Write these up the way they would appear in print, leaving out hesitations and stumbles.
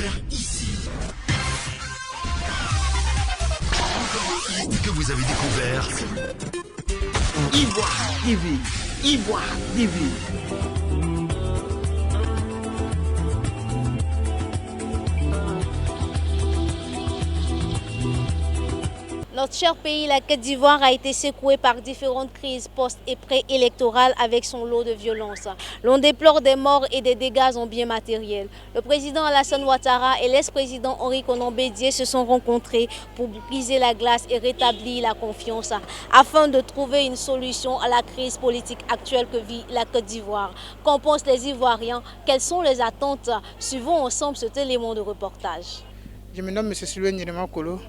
découvert ici. Que vous avez découvert Ivoire TV. Ivoire TV. Notre cher pays, la Côte d'Ivoire, a été secoué par différentes crises post- et pré-électorales avec son lot de violence. L'on déplore des morts et des dégâts en biens matériels. Le président Alassane Ouattara et l'ex-président Henri Konan Bédié se sont rencontrés pour briser la glace et rétablir la confiance afin de trouver une solution à la crise politique actuelle que vit la Côte d'Ivoire. Qu'en pensent les Ivoiriens? Quelles sont les attentes? Suivons ensemble cet élément de reportage. Je me nomme M. Sylvain Nirema Kolo.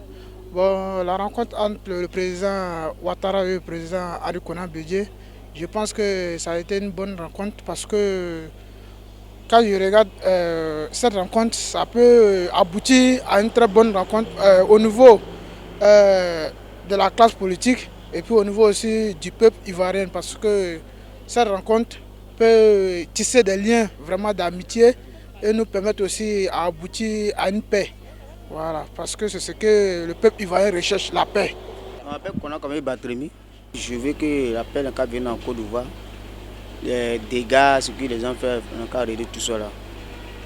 Bon, la rencontre entre le président Ouattara et le président Henri Konan Bédié, je pense que ça a été une bonne rencontre parce que quand je regarde cette rencontre, ça peut aboutir à une très bonne rencontre au niveau de la classe politique et puis au niveau aussi du peuple ivoirien parce que cette rencontre peut tisser des liens vraiment d'amitié et nous permettre aussi à aboutir à une paix. Voilà, parce que c'est ce que le peuple ivoirien recherche, la paix. Je m'appelle Konan Batremi. Je veux que la paix vienne en Côte d'Ivoire. Les dégâts, ce que les gens font, on a qu'à arrêter tout ça là.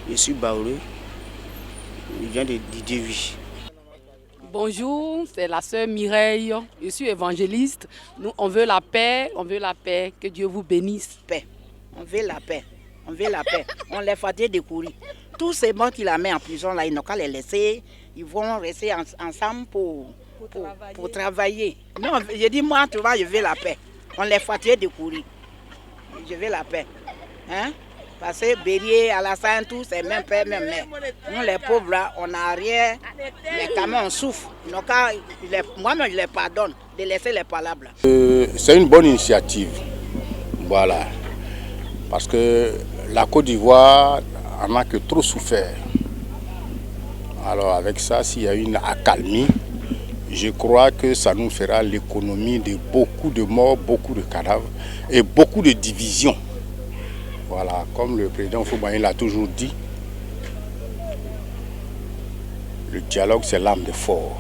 Je suis Baoulé. Je viens de Didier. Bonjour, c'est la sœur Mireille. Je suis évangéliste. Nous, on veut la paix, on veut la paix. Que Dieu vous bénisse. Paix. On veut la paix. On veut la paix. On les fait de courir. Tous ces gens qui la mettent en prison, là, ils n'ont qu'à les laisser. Ils vont rester ensemble pour travailler. Non, je dis, moi, tu vois, je veux la paix. On les fait de courir. Je veux la paix. Hein? Parce que Bélier, Alassane, tout, c'est même père, même mère. Nous, les pauvres, là, on n'a rien. Mais quand même, on souffre. Moi-même, je les pardonne de laisser les palabres. C'est une bonne initiative. Voilà. Parce que la Côte d'Ivoire en a que trop souffert. Alors avec ça, s'il y a une accalmie, je crois que ça nous fera l'économie de beaucoup de morts, beaucoup de cadavres et beaucoup de divisions. Voilà, comme le président Foubaï l'a toujours dit, le dialogue c'est l'âme des forts.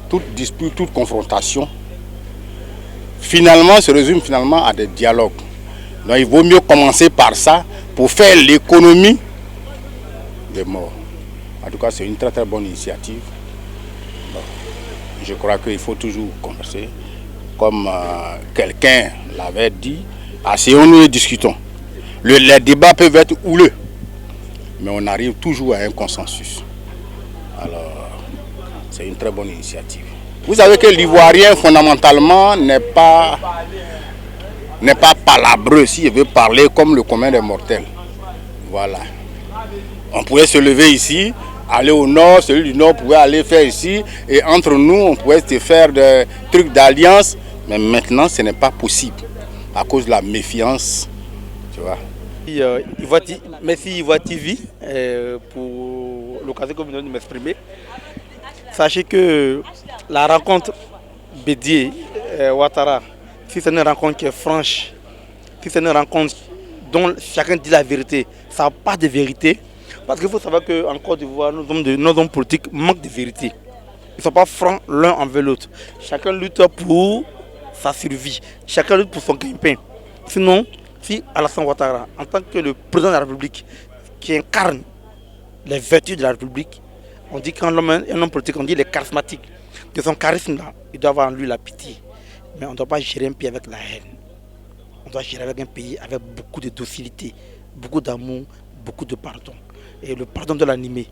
Toute dispute, toute confrontation, finalement se résume à des dialogues. Donc il vaut mieux commencer par ça pour faire l'économie des morts. En tout cas, c'est une très très bonne initiative. Bon, je crois qu'il faut toujours converser. Comme quelqu'un l'avait dit, asseyons-nous et discutons. Les débats peuvent être houleux, mais on arrive toujours à un consensus. Alors, c'est une très bonne initiative. Vous savez que l'Ivoirien, fondamentalement, n'est pas palabreux, s'il veut parler comme le commun des mortels. Voilà. On pouvait se lever ici, aller au nord, celui du nord pouvait aller faire ici, et entre nous, on pouvait se faire des trucs d'alliance, mais maintenant, ce n'est pas possible, à cause de la méfiance, tu vois. Merci Ivoire TV pour l'occasion que vous venez de m'exprimer. Sachez que la rencontre Bédié-Ouattara, si c'est une rencontre qui est franche, si c'est une rencontre dont chacun dit la vérité, ça n'a pas de vérité. Parce qu'il faut savoir qu'en Côte d'Ivoire, nos hommes politiques manquent de vérité. Ils ne sont pas francs l'un envers l'autre. Chacun lutte pour sa survie. Chacun lutte pour son gagne-pain. Sinon, si Alassane Ouattara, en tant que le président de la République, qui incarne les vertus de la République, on dit qu'un homme politique, on dit les charismatiques. De son charisme-là, il doit avoir en lui la pitié. Mais on ne doit pas gérer un pays avec la haine. On doit gérer avec un pays avec beaucoup de docilité, beaucoup d'amour, beaucoup de pardon. Et le pardon de l'animer.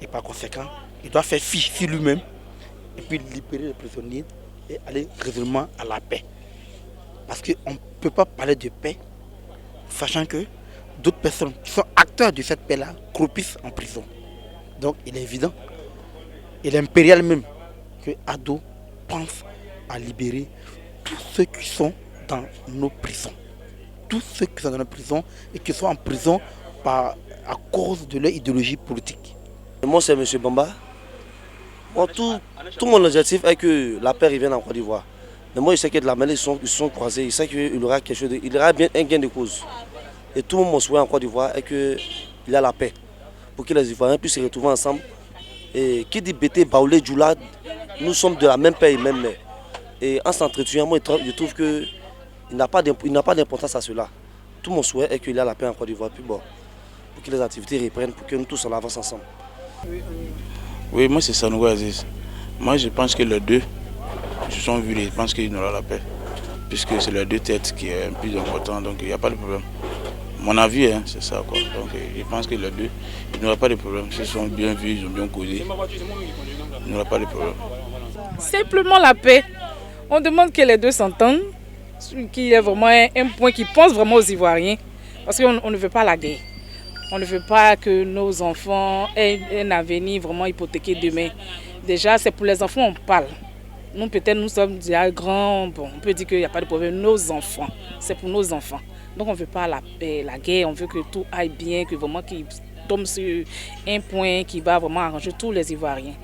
Et par conséquent, il doit faire fi sur lui-même et puis libérer les prisonniers et aller résolument à la paix. Parce qu'on ne peut pas parler de paix, sachant que d'autres personnes qui sont acteurs de cette paix-là croupissent en prison. Donc il est évident, il est impérial même, que Ado pense à libérer tous ceux qui sont dans nos prisons. Tous ceux qui sont dans nos prisons et qui sont en prison à cause de leur idéologie politique. Moi c'est M. Bamba. Moi, tout mon objectif est que la paix revienne en Côte d'Ivoire. Mais moi je sais que de la manière ils sont croisés, je sais qu'il y aura quelque chose, il y aura bien un gain de cause. Et tout mon souhait en Côte d'Ivoire est que il y a la paix. Pour que les Ivoiriens puissent se retrouver ensemble. Et qui dit Bété, Baoulé, Djoula, nous sommes de la même paix et même mère. Et en s'entretuant, moi je trouve qu'il n'a pas d'importance à cela. Tout mon souhait est qu'il y ait la paix en Côte d'Ivoire. Puis bon, pour que les activités reprennent, pour que nous tous on avance ensemble. Oui, moi c'est Sanogo Aziz. Moi je pense que les deux se sont vus et je pense qu'il y aura la paix. Puisque c'est les deux têtes qui est plus important, donc il n'y a pas de problème. Mon avis, hein, c'est ça quoi. Donc je pense que les deux, il n'y aura pas de problème. Ils se sont bien vus, ils ont bien causé. Il n'y aura pas de problème. Simplement la paix. On demande que les deux s'entendent, qu'il y ait vraiment un point qui pense vraiment aux Ivoiriens. Parce qu'on ne veut pas la guerre. On ne veut pas que nos enfants aient un avenir vraiment hypothéqué demain. Déjà, c'est pour les enfants on parle. Nous, peut-être, nous sommes déjà grands. Bon, on peut dire qu'il n'y a pas de problème. Nos enfants, c'est pour nos enfants. Donc, on ne veut pas la guerre. On veut que tout aille bien, que vraiment qu'ils tombent sur un point qui va vraiment arranger tous les Ivoiriens.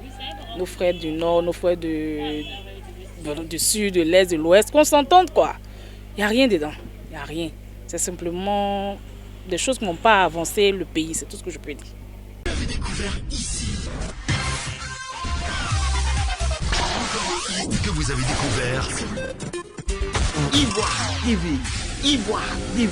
Nos frères du Nord, nos frères du Sud, de l'Est, de l'Ouest, qu'on s'entende, quoi. Il n'y a rien dedans. Il n'y a rien. C'est simplement des choses qui n'ont pas avancé le pays. C'est tout ce que je peux dire. Vous avez découvert ici. Que vous avez découvert Ivoire TV. Ivoire TV.